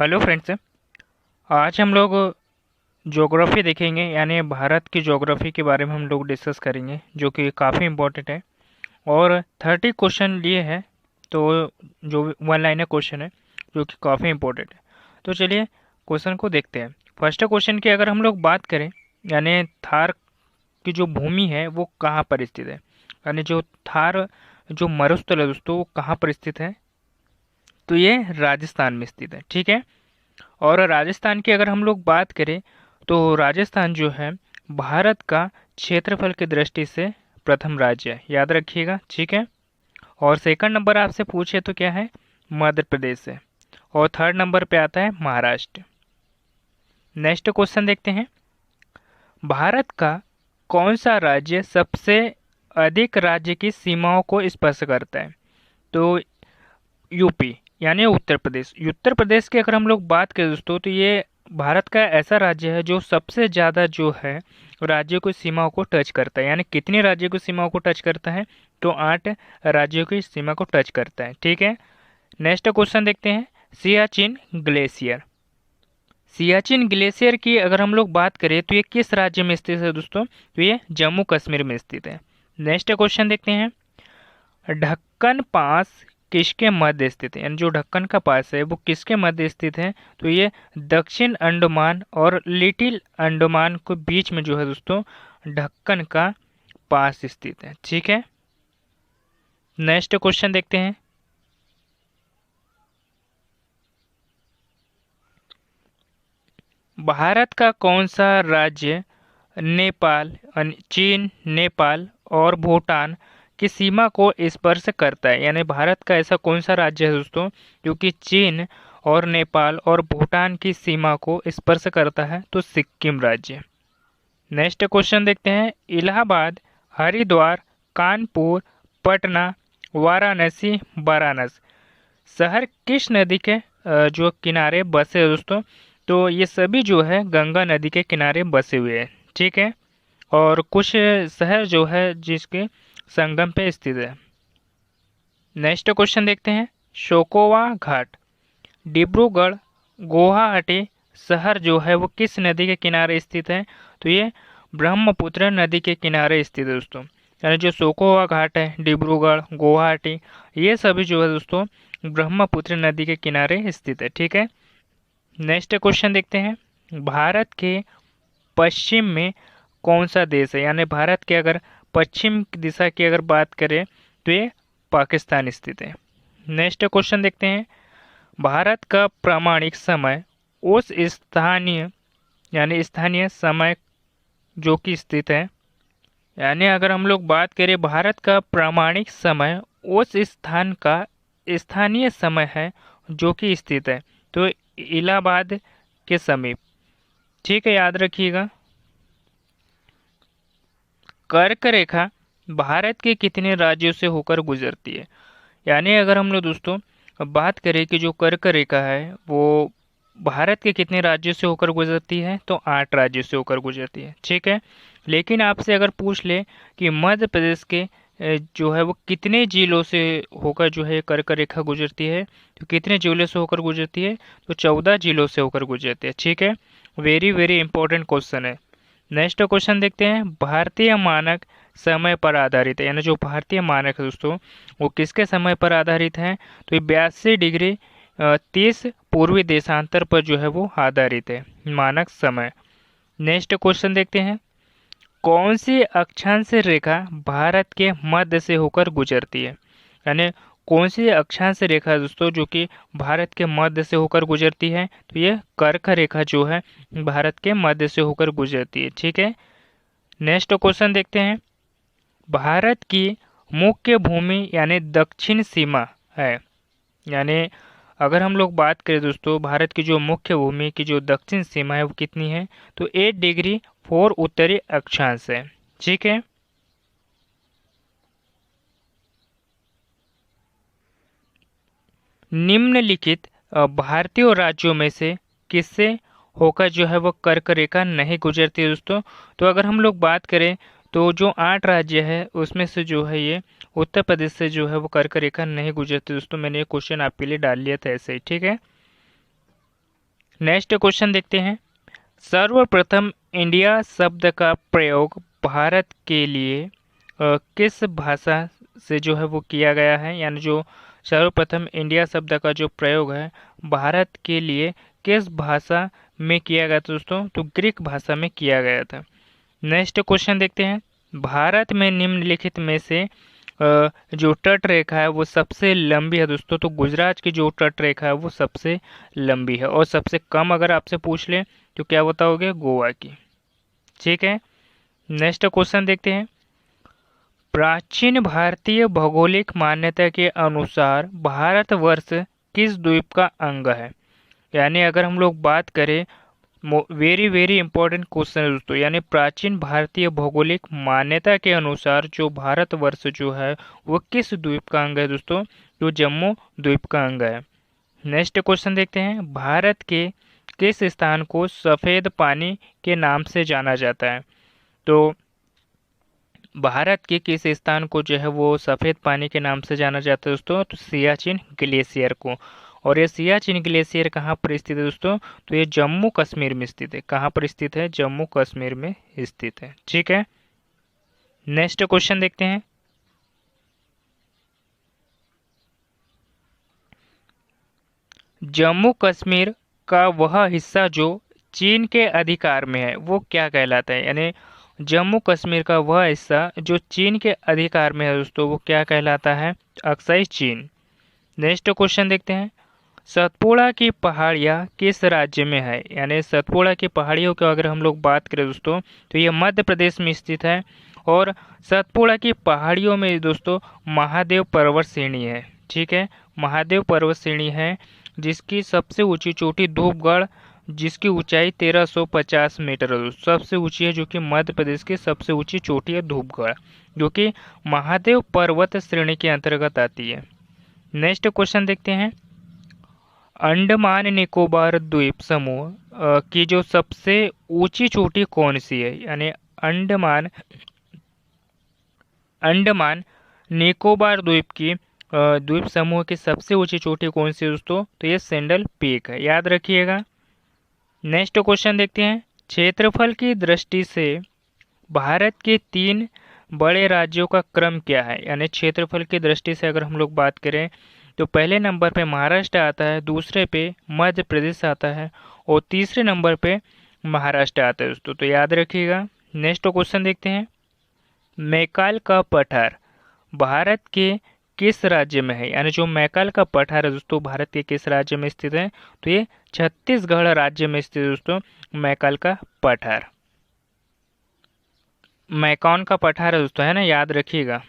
Hello friends. आज हम लोग ज्योग्राफी देखेंगे, यानी भारत की ज्योग्राफी के बारे में हम लोग डिस्कस करेंगे, जो कि काफ़ी इम्पोर्टेंट है। और 30 क्वेश्चन लिए हैं, तो जो वन लाइनर क्वेश्चन है जो कि काफ़ी इम्पोर्टेंट है। तो चलिए क्वेश्चन को देखते हैं। फर्स्ट क्वेश्चन की अगर हम लोग बात करें, यानी थार की जो भूमि है वो कहाँ पर स्थित है, यानी जो थार जो मरुस्थल है दोस्तों वो कहाँ पर स्थित है, तो ये राजस्थान में स्थित है। ठीक है। और राजस्थान की अगर हम लोग बात करें तो राजस्थान जो है भारत का क्षेत्रफल की दृष्टि से प्रथम राज्य है, याद रखिएगा। ठीक है। और सेकंड नंबर आपसे पूछे तो क्या है, मध्य प्रदेश है। और थर्ड नंबर पे आता है महाराष्ट्र। नेक्स्ट क्वेश्चन देखते हैं। भारत का कौन सा राज्य सबसे अधिक राज्य की सीमाओं को स्पर्श करता है, तो यूपी यानी उत्तर प्रदेश। उत्तर प्रदेश की अगर हम लोग बात करें दोस्तों, तो ये भारत का ऐसा राज्य है जो सबसे ज़्यादा जो है राज्यों की सीमाओं को टच करता है। यानी कितने राज्यों की सीमाओं को टच करता है, तो 8 राज्यों की सीमा को टच करता है। ठीक है। नेक्स्ट क्वेश्चन देखते हैं। सियाचिन ग्लेशियर। सियाचिन ग्लेशियर की अगर हम लोग बात करें तो ये किस राज्य में स्थित है दोस्तों, तो ये जम्मू कश्मीर में स्थित है। नेक्स्ट क्वेश्चन देखते हैं। ढक्कन पास किसके मध्य स्थित है, यानी जो ढक्कन का पास है वो किसके मध्य स्थित है, तो ये दक्षिण अंडमान और लिटिल अंडमान के बीच में जो है दोस्तों ढक्कन का पास स्थित है। ठीक है। नेक्स्ट क्वेश्चन देखते हैं। भारत का कौन सा राज्य नेपाल, चीन, नेपाल और भूटान की सीमा को स्पर्श करता है, यानी भारत का ऐसा कौन सा राज्य है दोस्तों जो कि चीन और नेपाल और भूटान की सीमा को स्पर्श करता है, तो सिक्किम राज्य। नेक्स्ट क्वेश्चन देखते हैं। इलाहाबाद, हरिद्वार, कानपुर, पटना, वाराणसी, वाराणसी शहर किस नदी के जो किनारे बसे हैं दोस्तों, तो ये सभी जो है गंगा नदी के किनारे बसे हुए हैं। ठीक है। और कुछ शहर जो है जिसके संगम पे स्थित है। नेक्स्ट क्वेश्चन देखते हैं। शोकोवा घाट, डिब्रूगढ़, गुवाहाटी शहर जो है वो किस नदी के किनारे स्थित है, तो ये ब्रह्मपुत्र नदी के किनारे स्थित है दोस्तों। यानी जो शोकोवा घाट है, डिब्रूगढ़, गुवाहाटी, ये सभी जो है दोस्तों ब्रह्मपुत्र नदी के किनारे स्थित है। ठीक है। नेक्स्ट क्वेश्चन देखते हैं। भारत के पश्चिम में कौन सा देश है, यानी भारत के अगर पश्चिम दिशा की अगर बात करें तो ये पाकिस्तान स्थित है। नेक्स्ट क्वेश्चन देखते हैं। भारत का प्रामाणिक समय उस स्थानीय यानी स्थानीय समय जो कि स्थित है, यानी अगर हम लोग बात करें भारत का प्रामाणिक समय उस स्थान का स्थानीय समय है जो कि स्थित है, तो इलाहाबाद के समीप। ठीक है, याद रखिएगा। कर्क रेखा भारत के कितने राज्यों से होकर गुजरती है, यानी अगर हम लोग दोस्तों बात करें कि जो कर्क रेखा है वो भारत के कितने राज्यों से होकर गुजरती है, तो 8 राज्यों से होकर गुजरती है। ठीक है। लेकिन आपसे अगर पूछ ले कि मध्य प्रदेश के जो है वो कितने जिलों से होकर जो है कर्क रेखा गुजरती है, तो कितने जिलों से होकर गुजरती है, तो 14 जिलों से होकर गुजरती है। ठीक है। वेरी वेरी इंपॉर्टेंट क्वेश्चन है। नेक्स्ट क्वेश्चन देखते हैं। भारतीय मानक समय पर आधारित है, यानी जो भारतीय मानक है दोस्तों वो किसके समय पर आधारित है, तो 82 डिग्री 30 पूर्वी देशांतर पर जो है वो आधारित है मानक समय। नेक्स्ट क्वेश्चन देखते हैं। कौन सी अक्षांश रेखा भारत के मध्य से होकर गुजरती है, यानी कौन सी अक्षांश रेखा है दोस्तों जो कि भारत के मध्य से होकर गुजरती है, तो ये कर्क रेखा जो है भारत के मध्य से होकर गुजरती है। ठीक है। नेक्स्ट क्वेश्चन देखते हैं। भारत की मुख्य भूमि यानी दक्षिण सीमा है, यानी अगर हम लोग बात करें दोस्तों भारत की जो मुख्य भूमि की जो दक्षिण सीमा है वो कितनी है, तो 8 डिग्री 4 उत्तरी अक्षांश है। ठीक है। निम्नलिखित भारतीय राज्यों में से किससे होकर जो है वो कर्क रेखा नहीं गुजरती है दोस्तों, तो अगर हम लोग बात करें तो जो 8 राज्य है उसमें से जो है ये उत्तर प्रदेश से जो है वो कर्क रेखा नहीं गुजरती दोस्तों। मैंने ये क्वेश्चन आपके लिए डाल लिया था ऐसे ही। ठीक है। नेक्स्ट क्वेश्चन देखते हैं। सर्वप्रथम इंडिया शब्द का प्रयोग भारत के लिए किस भाषा से जो है वो किया गया है, यानी जो सर्वप्रथम इंडिया शब्द का जो प्रयोग है भारत के लिए किस भाषा में किया गया था दोस्तों, तो ग्रीक भाषा में किया गया था। नेक्स्ट क्वेश्चन देखते हैं। भारत में निम्नलिखित में से जो तट रेखा है वो सबसे लंबी है दोस्तों, तो गुजरात की जो तट रेखा है वो सबसे लंबी है, और सबसे कम अगर आपसे पूछ ले तो क्या बताओगे, गोवा की। ठीक है, नेक्स्ट क्वेश्चन देखते हैं। प्राचीन भारतीय भौगोलिक मान्यता के अनुसार भारतवर्ष किस द्वीप का अंग है, यानी अगर हम लोग बात करें, वेरी वेरी इंपॉर्टेंट क्वेश्चन है दोस्तों, यानी प्राचीन भारतीय भौगोलिक मान्यता के अनुसार जो भारतवर्ष जो है वो किस द्वीप का अंग है दोस्तों, जो जम्मू द्वीप का अंग है। नेक्स्ट क्वेश्चन देखते हैं। भारत के किस स्थान को सफ़ेद पानी के नाम से जाना जाता है, तो भारत के किस स्थान को जो है वो सफ़ेद पानी के नाम से जाना जाता है दोस्तों, तो सियाचिन ग्लेशियर को। और ये सियाचिन ग्लेशियर कहाँ पर स्थित है दोस्तों, तो ये जम्मू कश्मीर में स्थित है। कहाँ पर स्थित है, जम्मू कश्मीर में स्थित है। ठीक है, नेक्स्ट क्वेश्चन देखते हैं। जम्मू कश्मीर का वह हिस्सा जो चीन के अधिकार में है वो क्या कहलाता है, यानी जम्मू कश्मीर का वह हिस्सा जो चीन के अधिकार में है दोस्तों वो क्या कहलाता है, अक्साई चीन। नेक्स्ट क्वेश्चन देखते हैं। सतपुड़ा की पहाड़ियाँ किस राज्य में है, यानी सतपुड़ा की पहाड़ियों की अगर हम लोग बात करें दोस्तों तो ये मध्य प्रदेश में स्थित है। और सतपुड़ा की पहाड़ियों में दोस्तों महादेव पर्वत श्रेणी है। ठीक है, महादेव पर्वत श्रेणी है जिसकी सबसे ऊंची चोटी धूपगढ़, जिसकी ऊंचाई 1350 मीटर है, सबसे ऊंची है, जो कि मध्य प्रदेश की सबसे ऊंची चोटी है धूपगढ़, जो कि महादेव पर्वत श्रेणी के अंतर्गत आती है। नेक्स्ट क्वेश्चन देखते हैं। अंडमान निकोबार द्वीप समूह की जो सबसे ऊंची चोटी कौन सी है, यानी अंडमान अंडमान निकोबार द्वीप की द्वीप समूह की सबसे ऊंची चोटी कौन सी है दोस्तों, तो ये सैंडल पीक है, याद रखिएगा। नेक्स्ट क्वेश्चन देखते हैं। क्षेत्रफल की दृष्टि से भारत के 3 बड़े राज्यों का क्रम क्या है, यानी क्षेत्रफल की दृष्टि से अगर हम लोग बात करें तो पहले नंबर पे महाराष्ट्र आता है, दूसरे पे मध्य प्रदेश आता है, और तीसरे नंबर पे महाराष्ट्र आता है दोस्तों, तो याद रखिएगा। नेक्स्ट क्वेश्चन देखते हैं। मैकाल का पठार भारत के किस राज्य में है, यानी जो मैकाल का पठार है दोस्तों भारत के किस राज्य में स्थित है, तो ये छत्तीसगढ़ राज्य में स्थित है दोस्तों मैकाल का पठार। मैकान का पठार है दोस्तों, है ना, याद रखिएगा।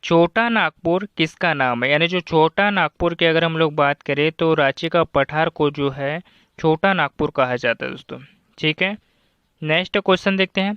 छोटा नागपुर किसका नाम है, यानी जो छोटा नागपुर की अगर हम लोग बात करें तो रांची का पठार को जो है छोटा नागपुर कहा जाता है दोस्तों। ठीक है, नेक्स्ट क्वेश्चन देखते हैं।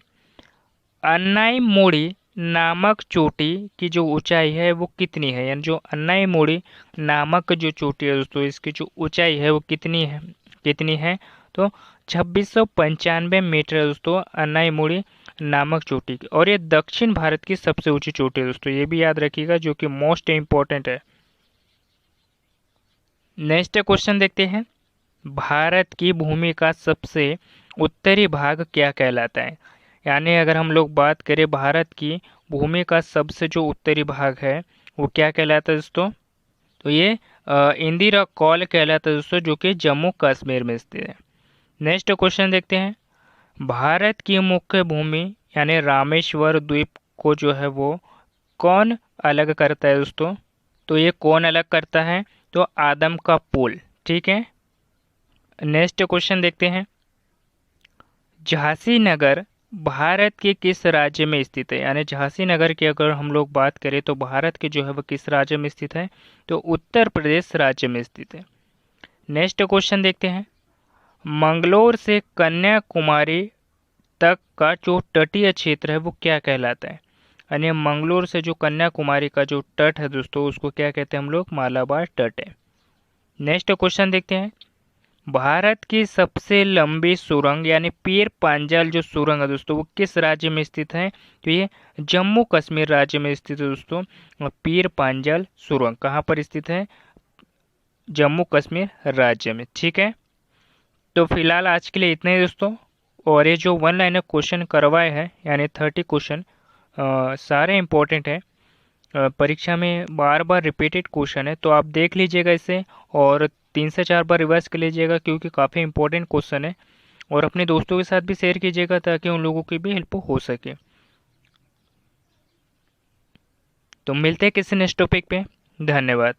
अन्नाईमोड़ी नामक चोटी की जो ऊंचाई है वो कितनी है, यानी जो अन्नाईमोड़ी नामक जो चोटी है दोस्तों इसकी जो ऊंचाई है वो कितनी है तो 2695 मीटर है दोस्तों अन्नाईमोड़ी नामक चोटी की, और ये दक्षिण भारत की सबसे ऊंची चोटी है दोस्तों, ये भी याद रखिएगा, जो कि मोस्ट इम्पोर्टेंट है। नेक्स्ट क्वेश्चन देखते हैं। भारत की भूमि का सबसे उत्तरी भाग क्या कहलाता है, यानी अगर हम लोग बात करें भारत की भूमि का सबसे जो उत्तरी भाग है वो क्या कहलाता है दोस्तों, तो ये इंदिरा कौल कहलाता है दोस्तों, जो कि जम्मू कश्मीर में स्थित है। नेक्स्ट क्वेश्चन देखते हैं। भारत की मुख्य भूमि यानी रामेश्वर द्वीप को जो है वो कौन अलग करता है दोस्तों, तो ये कौन अलग करता है, तो आदम का पुल। ठीक है, नेक्स्ट क्वेश्चन देखते हैं। झांसी नगर भारत के किस राज्य में स्थित है, यानी झांसी नगर की अगर हम लोग बात करें तो भारत के जो है वो किस राज्य में स्थित है, तो उत्तर प्रदेश राज्य में स्थित है। नेक्स्ट क्वेश्चन देखते हैं। मंगलोर से कन्याकुमारी तक का जो तटीय क्षेत्र है वो क्या कहलाता है, यानी मंगलोर से जो कन्याकुमारी का जो तट है दोस्तों उसको क्या कहते हैं हम लोग, मालाबार तट है। नेक्स्ट क्वेश्चन देखते हैं। भारत की सबसे लंबी सुरंग यानी पीर पांजाल जो सुरंग है दोस्तों वो किस राज्य में स्थित है, तो ये जम्मू कश्मीर राज्य में स्थित है दोस्तों। पीर पांजाल सुरंग कहाँ पर स्थित है, जम्मू कश्मीर राज्य में। ठीक है, तो फिलहाल आज के लिए इतना ही दोस्तों। और ये जो वन लाइनर क्वेश्चन करवाए हैं यानी 30 क्वेश्चन सारे इंपॉर्टेंट हैं, परीक्षा में बार बार रिपीटेड क्वेश्चन है, तो आप देख लीजिएगा इसे और 3 से 4 बार रिवाइज कर लीजिएगा क्योंकि काफ़ी इंपॉर्टेंट क्वेश्चन है। और अपने दोस्तों के साथ भी शेयर कीजिएगा ताकि उन लोगों की भी हेल्प हो सके। तो मिलते हैं किसी नेक्स्ट टॉपिक पे। धन्यवाद।